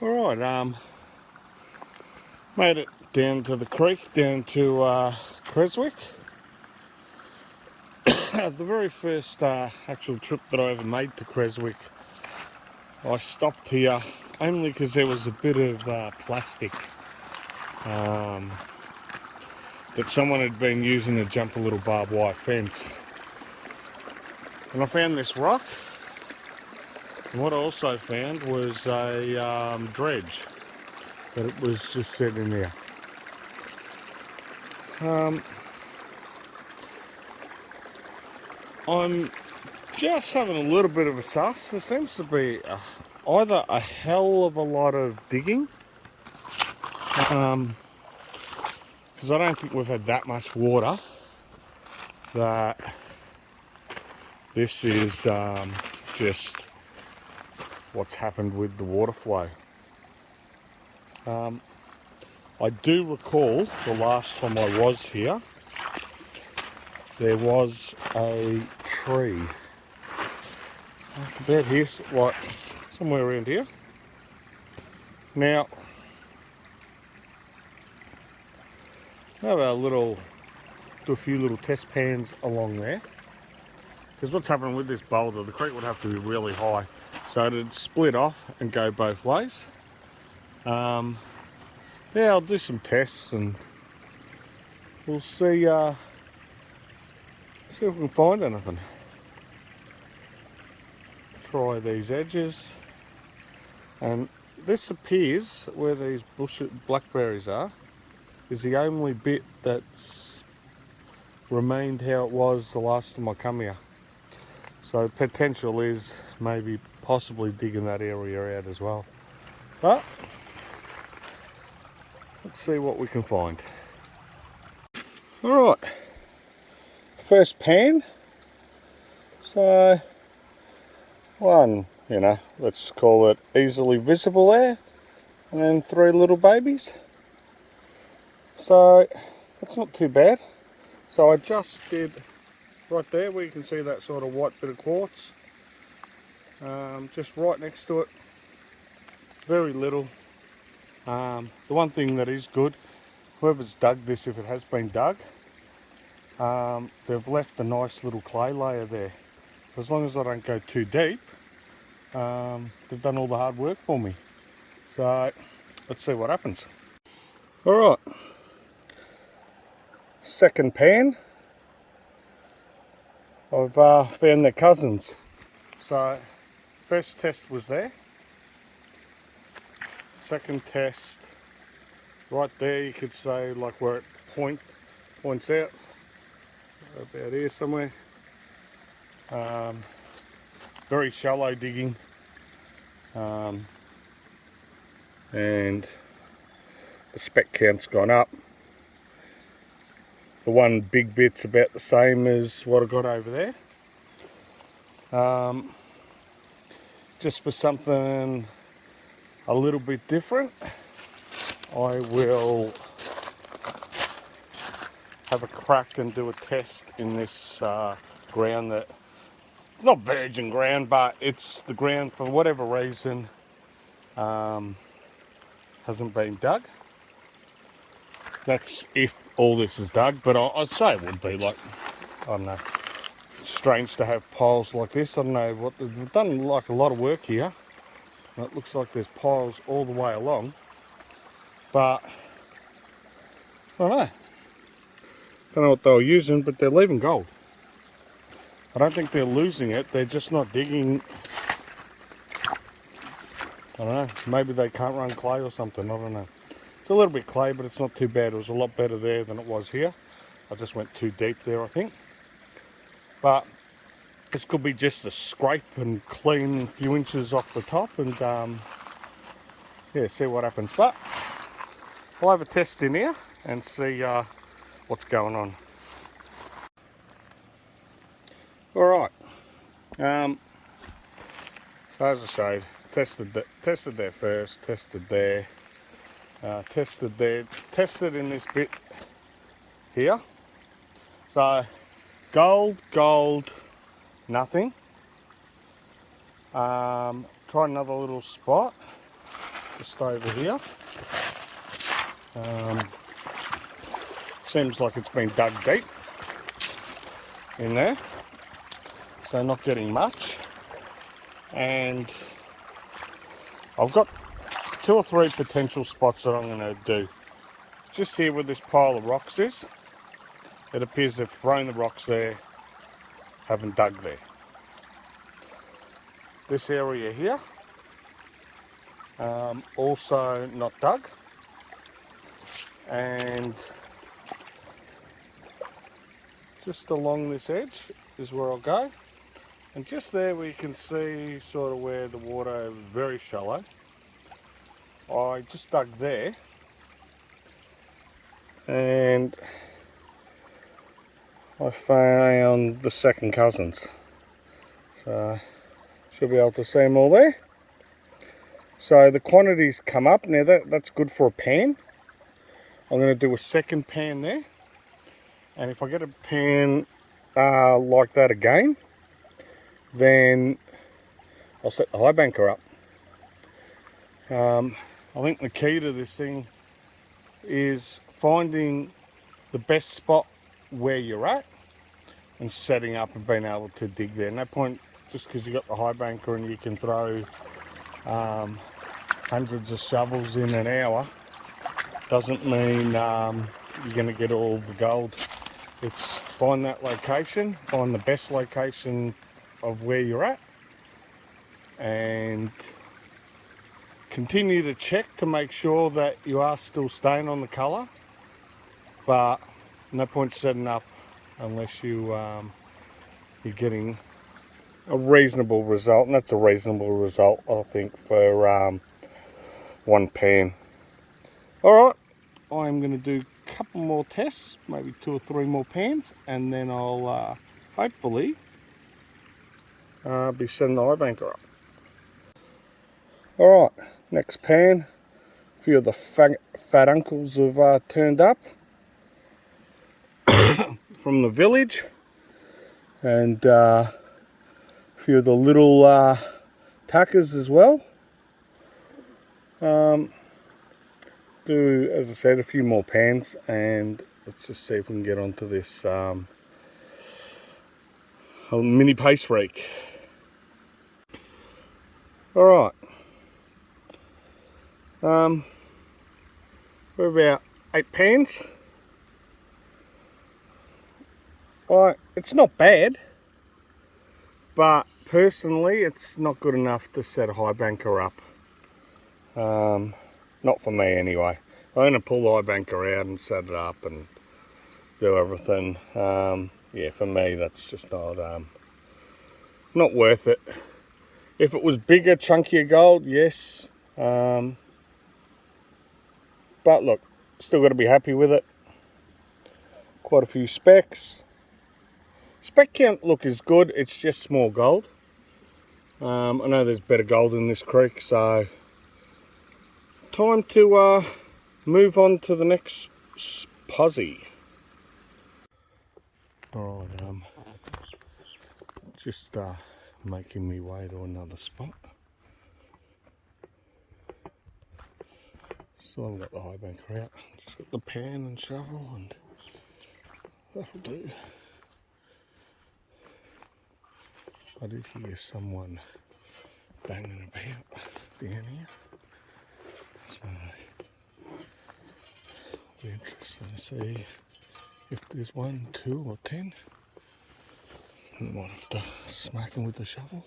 Alright, made it down to the creek, down to Creswick. The very first actual trip that I ever made to Creswick, I stopped here only because there was a bit of plastic that someone had been using to jump a little barbed wire fence. And I found this rock, and what I also found was a dredge, but it was just sitting there. I'm just having a little bit of a suss. There seems to be either a hell of a lot of digging, because I don't think we've had that much water, that this is just what's happened with the water flow. I do recall the last time I was here, there was a tree about here, like somewhere around here. Now, have do a few little test pans along there, because what's happening with this boulder, the creek would have to be really high, so it'd split off and go both ways. Yeah, I'll do some tests and we'll see if we can find anything. Try these edges, and this appears where these blackberries are is the only bit that's remained how it was the last time I come here. So the potential is maybe possibly digging that area out as well. But let's see what we can find. Alright, first pan. So one, let's call it easily visible there, and then 3 little babies. So that's not too bad. So I just did right there where you can see that sort of white bit of quartz, just right next to it, very little. The one thing that is good, whoever's dug this, if it has been dug, they've left a nice little clay layer there. So as long as I don't go too deep, they've done all the hard work for me. So let's see what happens. Alright, second pan, I've found their cousins. So first test was there. Second test, right there, you could say like where it points out, about here somewhere. Very shallow digging, and the spec count's gone up. The one big bit's about the same as what I got over there. Just for something a little bit different, I will have a crack and do a test in this ground that, it's not virgin ground, but it's the ground for whatever reason hasn't been dug. That's if all this is dug, but I'd say it would be, like, I don't know, it's strange to have piles like this. I don't know what, they've done like a lot of work here. It looks like there's piles all the way along, but I don't know what they were using, but they're leaving gold. I don't think they're losing it, they're just not digging. I don't know, maybe they can't run clay or something, I don't know. It's a little bit clay, but it's not too bad. It was a lot better there than it was here. I just went too deep there, I think. But this could be just a scrape and clean a few inches off the top, and yeah, see what happens. But I'll have a test in here and see what's going on. Alright, so as I showed, tested there first, tested there, tested in this bit here. So gold, nothing. Try another little spot. just over here. Seems like it's been dug deep in there, so not getting much. And I've got 2 or 3 potential spots that I'm going to do. Just here where this pile of rocks is, it appears they've thrown the rocks there, haven't dug there. This area here, also not dug. And just along this edge is where I'll go. And just there we can see sort of where the water is very shallow. I just dug there and I found the second cousins. So should be able to see them all there. So the quantities come up. Now that's good for a pan. I'm going to do a second pan there. And if I get a pan like that again, then I'll set the high banker up. I think the key to this thing is finding the best spot where you're at and setting up and being able to dig there. No point just because you've got the high banker and you can throw hundreds of shovels in an hour doesn't mean you're going to get all the gold. It's find that location, find the best location of where you're at, and continue to check to make sure that you are still staying on the colour. But no point setting up unless you're getting a reasonable result, and that's a reasonable result I think for one pan. Alright, I'm going to do a couple more tests, maybe 2 or 3 more pans, and then I'll hopefully be setting the high banker up. Alright, next pan. A few of the fat uncles have turned up from the village, and a few of the little tuckers as well. Do, as I said, a few more pans, and let's just see if we can get onto this mini paste rake. Alright, we're about 8 pans. It's not bad, but personally it's not good enough to set a high banker up. Not for me anyway. I'm going to pull the high banker out and set it up and do everything. Yeah, for me that's just not worth it. If it was bigger, chunkier gold, yes. But look, still got to be happy with it. Quite a few specks. Spec count look is good, it's just small gold. I know there's better gold in this creek, so time to move on to the next posse. Alright, just making me way to another spot. Still haven't got the high banker out. Just got the pan and shovel, and that'll do. I did hear someone banging about down here, so it'll be interesting to see if there's 1, 2 or 10. I might have to smack them with the shovel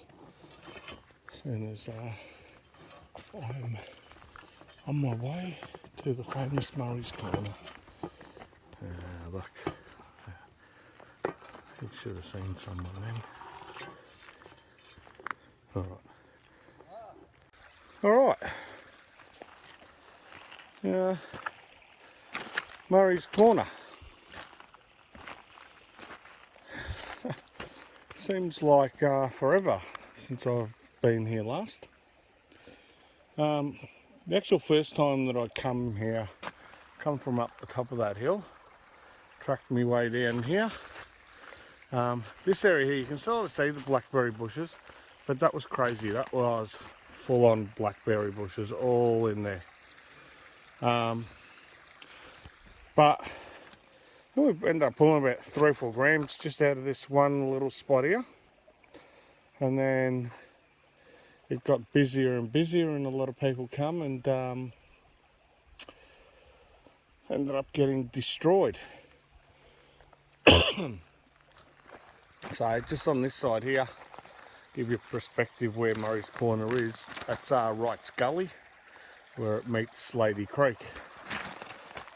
as soon as I'm on my way to the famous Murray's Corner. Look, you should have seen someone then. Alright. Yeah. Murray's Corner. Seems like forever since I've been here last. The actual first time that I come here, come from up the top of that hill, tracked me way down here. This area here, you can sort of see the blackberry bushes, but that was crazy. That was full-on blackberry bushes all in there. But we ended up pulling about 3 or 4 grams just out of this one little spot here. And then it got busier and busier, and a lot of people come and ended up getting destroyed. So just on this side here, give you perspective where Murray's Corner is. That's Wright's Gully, where it meets Slaty Creek.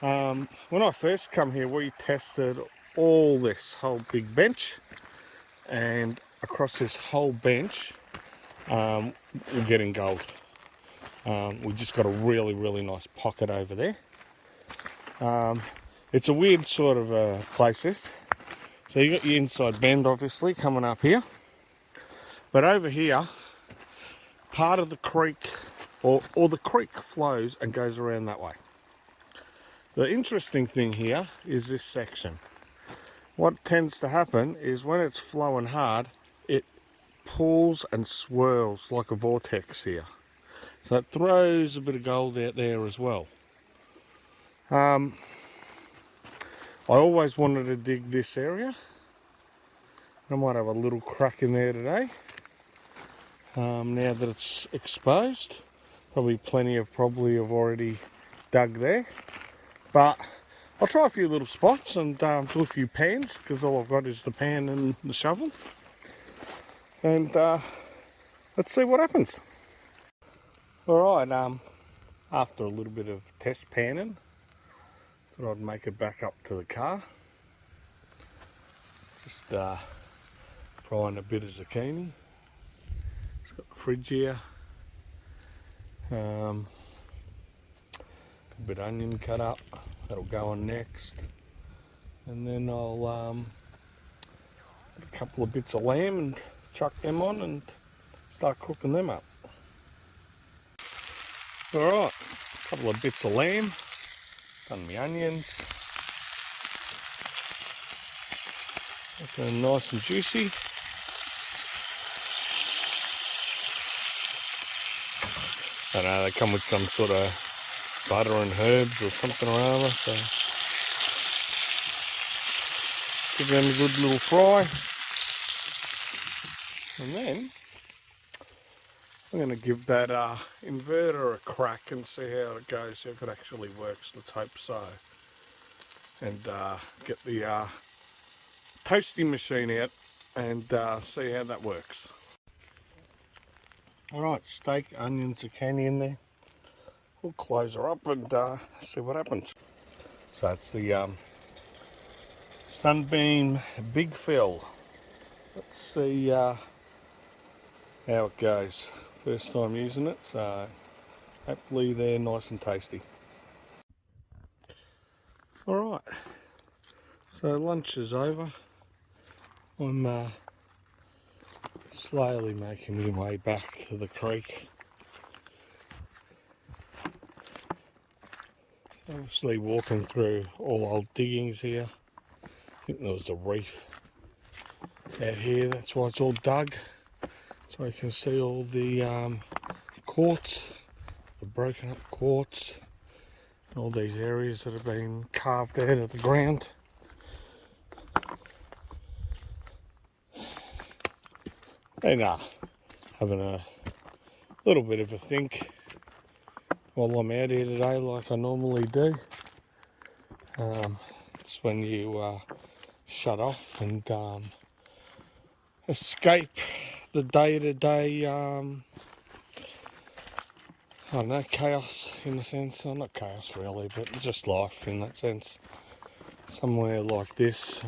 When I first come here, we tested all this whole big bench, and across this whole bench we're getting gold. We just got a really, really nice pocket over there. It's a weird sort of place, this. So you got your inside bend obviously coming up here, but over here part of the creek, or the creek flows and goes around that way. The interesting thing here is this section. What tends to happen is when it's flowing hard, it pulls and swirls like a vortex here. So it throws a bit of gold out there as well. I always wanted to dig this area. I might have a little crack in there today. Now that it's exposed, plenty have already dug there. But I'll try a few little spots and do a few pans, because all I've got is the pan and the shovel. And let's see what happens. Alright, after a little bit of test panning, thought I'd make it back up to the car. Just frying a bit of zucchini. Just got the fridge here. A bit of onion cut up. That'll go on next. And then I'll put a couple of bits of lamb and chuck them on and start cooking them up. Alright, a couple of bits of lamb. Done my onions. Looking nice and juicy. I know they come with some sort of butter and herbs or something or other, so give them a good little fry. And then I'm going to give that inverter a crack and see how it goes, if it actually works. Let's hope so. And get the toasting machine out and see how that works. Alright, steak, onion, zucchini in there. We'll close her up and see what happens. So it's the Sunbeam Big Fill. Let's see how it goes. First time using it, so hopefully they're nice and tasty. Alright, so lunch is over. I'm slowly making my way back to the creek. Obviously walking through all old diggings here. I think there was a reef out here, that's why it's all dug. So you can see all the quartz, the broken up quartz, all these areas that have been carved out of the ground. And having a little bit of a think while I'm out here today, like I normally do. It's when you shut off and escape the day-to-day, I don't know, chaos in a sense. Well, not chaos really, but just life in that sense. Somewhere like this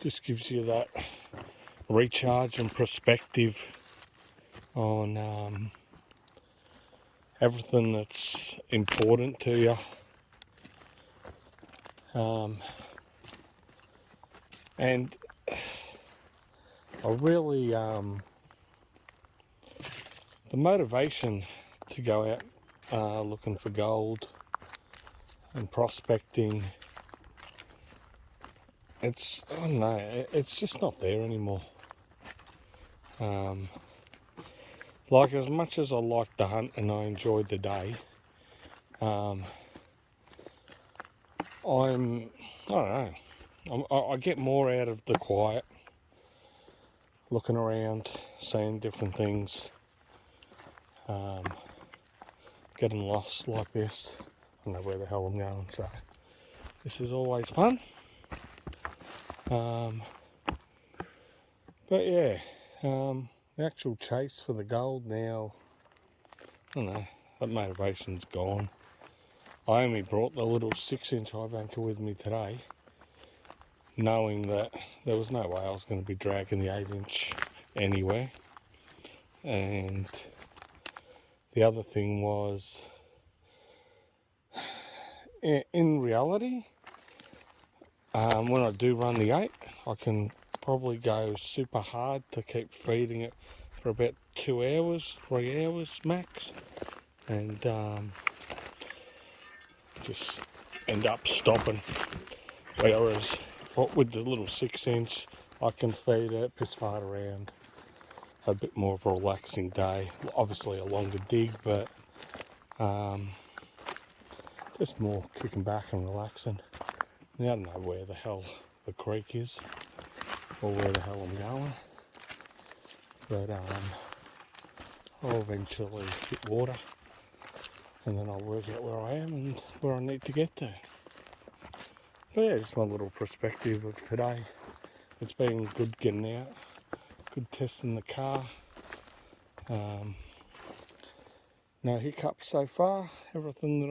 just gives you that recharge and perspective on everything that's important to you. And I really, the motivation to go out looking for gold and prospecting, I don't know, it's just not there anymore. The like, as much as I liked the hunt and I enjoyed the day, I don't know, I get more out of the quiet, looking around, seeing different things, getting lost like this. I don't know where the hell I'm going, so this is always fun. But yeah, the actual chase for the gold now, I don't know, that motivation's gone. I only brought the little 6-inch high banker with me today, knowing that there was no way I was going to be dragging the 8-inch anywhere. And the other thing was, in reality, when I do run the 8, I can probably go super hard to keep feeding it for about 2 hours, 3 hours max, and just end up stopping. Whereas with the little 6-inch, I can feed it, piss fart around, have a bit more of a relaxing day. Obviously a longer dig, but just more kicking back and relaxing. I don't know where the hell the creek is or where the hell I'm going, but I'll eventually hit water, and then I'll work out where I am and where I need to get to. But yeah, just my little perspective of today. It's been good getting out, good testing the car. No hiccups so far. Everything that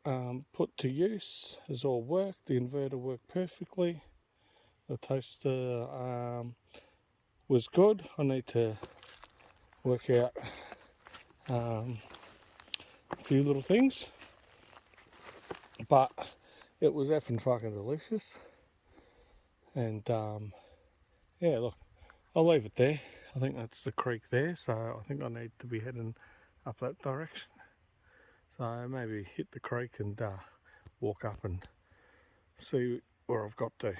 I've put to use has all worked. The inverter worked perfectly. The toaster was good. I need to work out a few little things, but it was effing fucking delicious. And yeah, look, I'll leave it there. I think that's the creek there, so I think I need to be heading up that direction. So maybe hit the creek and walk up and see where I've got to.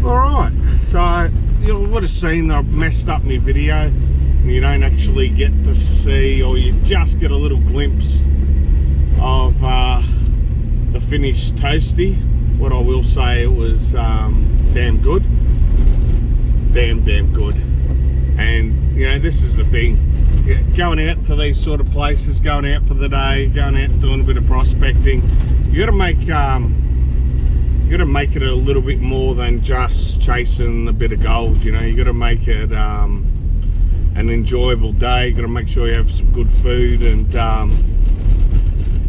Alright, so you would have seen that I've messed up my video and you don't actually get to see, or you just get a little glimpse of the finished toasty. What I will say, it was damn good. Damn good. And you know, this is the thing, going out to these sort of places, going out for the day, going out doing a bit of prospecting, you got to make it a little bit more than just chasing a bit of gold. You know, you got to make it an enjoyable day. You got to make sure you have some good food and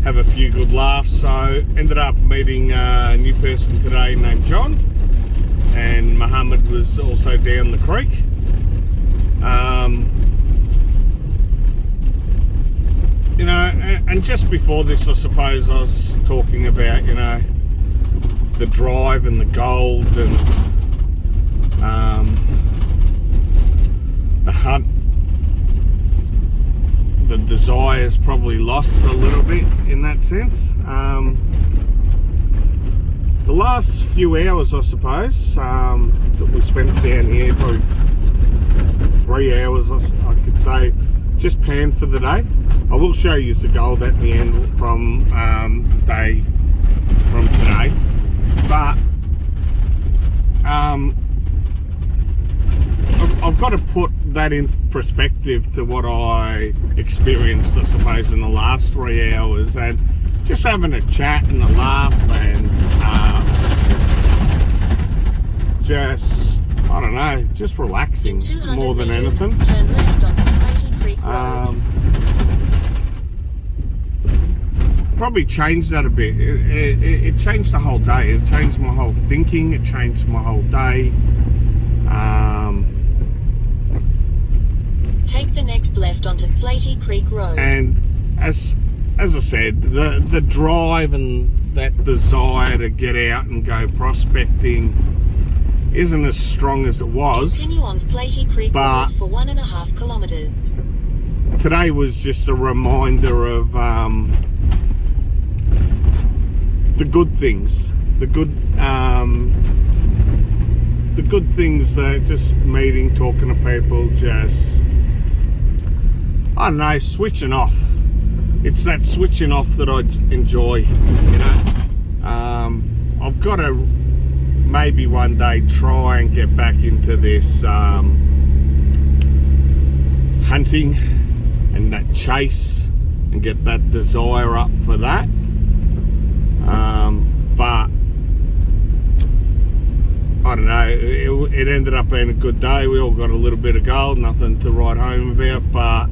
have a few good laughs. So ended up meeting a new person today named John, and Muhammad was also down the creek. You know, and just before this, I suppose I was talking about, you know, the drive and the gold and the hunt. The desire's probably lost a little bit in that sense. The last few hours, I suppose, that we spent down here, probably 3 hours, I could say, just panned for the day. I will show you the gold at the end from the day from today, but I've got to put that in perspective to what I experienced, I suppose, in the last 3 hours, and just having a chat and a laugh and just, I don't know, just relaxing more than anything. Turn left onto Slaty Creek Road. Probably changed that a bit. It changed the whole day. It changed my whole thinking. It changed my whole day. Take the next left onto Slaty Creek Road. And as I said, the drive and that desire to get out and go prospecting isn't as strong as it was. Continue on Slaty Creek Road for 1.5 kilometers. Today was just a reminder of the good things, the good the good things there, just meeting, talking to people, just, I don't know, switching off. It's that switching off that I enjoy, you know. I've got to maybe one day try and get back into this hunting and that chase and get that desire up for that. But I don't know, it ended up being a good day. We all got a little bit of gold, nothing to write home about, but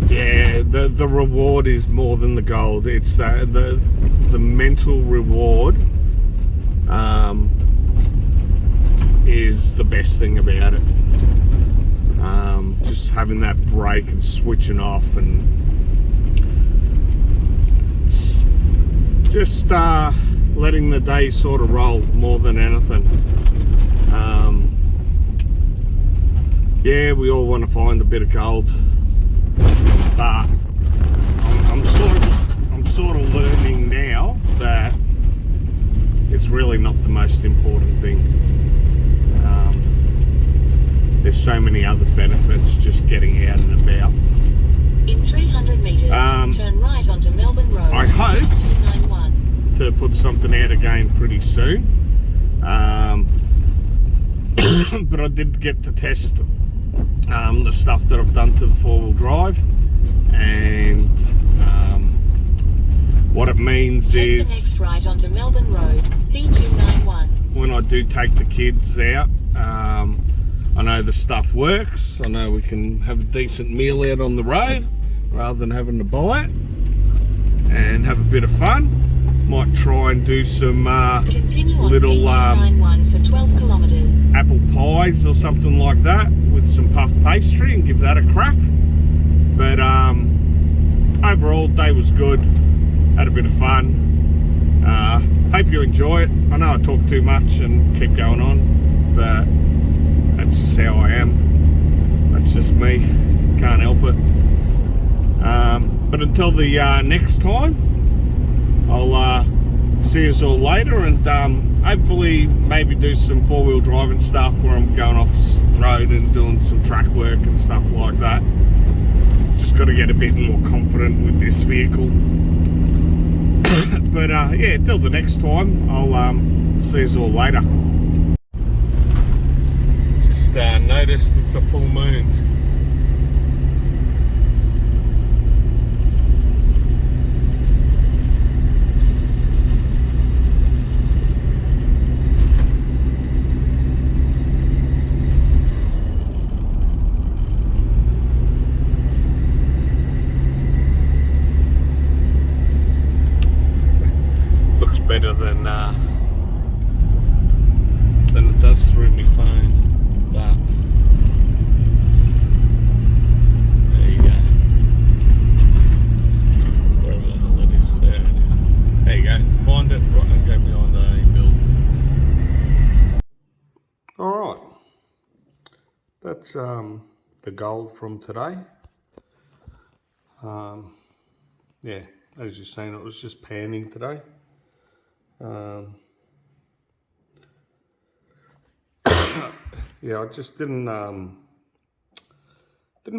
yeah, the reward is more than the gold. It's the mental reward is the best thing about it. Just having that break and switching off and just letting the day sort of roll more than anything. Yeah, we all want to find a bit of gold, but I'm sort of learning now that it's really not the most important thing. There's so many other benefits just getting out and about. In 300 metres, turn right onto Melbourne Road. I hope 291. to put something out again pretty soon. But I did get to test the stuff that I've done to the four-wheel drive, and what it means Take is the next right onto Melbourne Road, C291. when I do take the kids out, I know the stuff works. I know we can have a decent meal out on the road rather than having to buy it, and have a bit of fun. Might try and do some Continue on little C291 for 12 kilometres. apple pies or something like that with some puff pastry and give that a crack. But overall, day was good. Had a bit of fun. Hope you enjoy it. I know I talk too much and keep going on, but that's just how I am. That's just me. Can't help it. But until the next time, I'll see you all later, and hopefully maybe do some four-wheel driving stuff where I'm going off road and doing some track work and stuff like that. Just got to get a bit more confident with this vehicle. But yeah, till the next time, I'll see you all later. Just noticed it's a full moon. Better than it does through my phone, but there you go. Wherever the hell it is, there it is. There you go. Find it right and go behind a building. All right, that's the gold from today. Yeah, as you're saying, it was just panning today. Yeah, I just didn't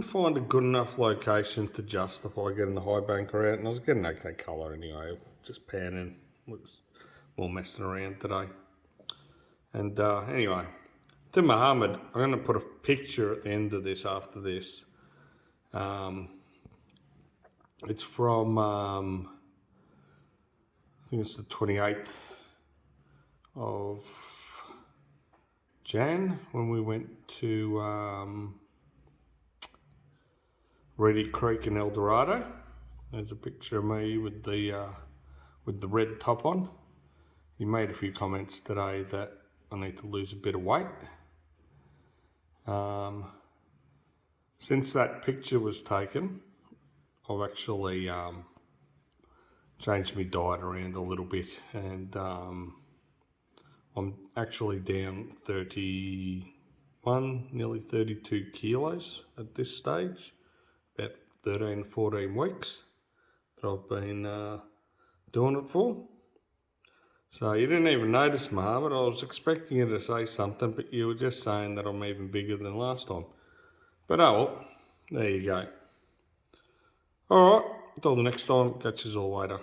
find a good enough location to justify getting the high banker out, and I was getting okay colour anyway. Just panning, was more messing around today. And anyway, to Muhammad, I'm going to put a picture at the end of this after this. It's from I think it's the 28th of Jan, when we went to Slaty Creek in El Dorado. There's a picture of me with the red top on. He made a few comments today that I need to lose a bit of weight. Since that picture was taken, I've actually changed my diet around a little bit, and I'm actually down 31, nearly 32 kilos at this stage, about 13, 14 weeks that I've been doing it for. So you didn't even notice, Ma, but I was expecting you to say something, but you were just saying that I'm even bigger than last time. But oh well, there you go. Alright, until the next time, catch you all later.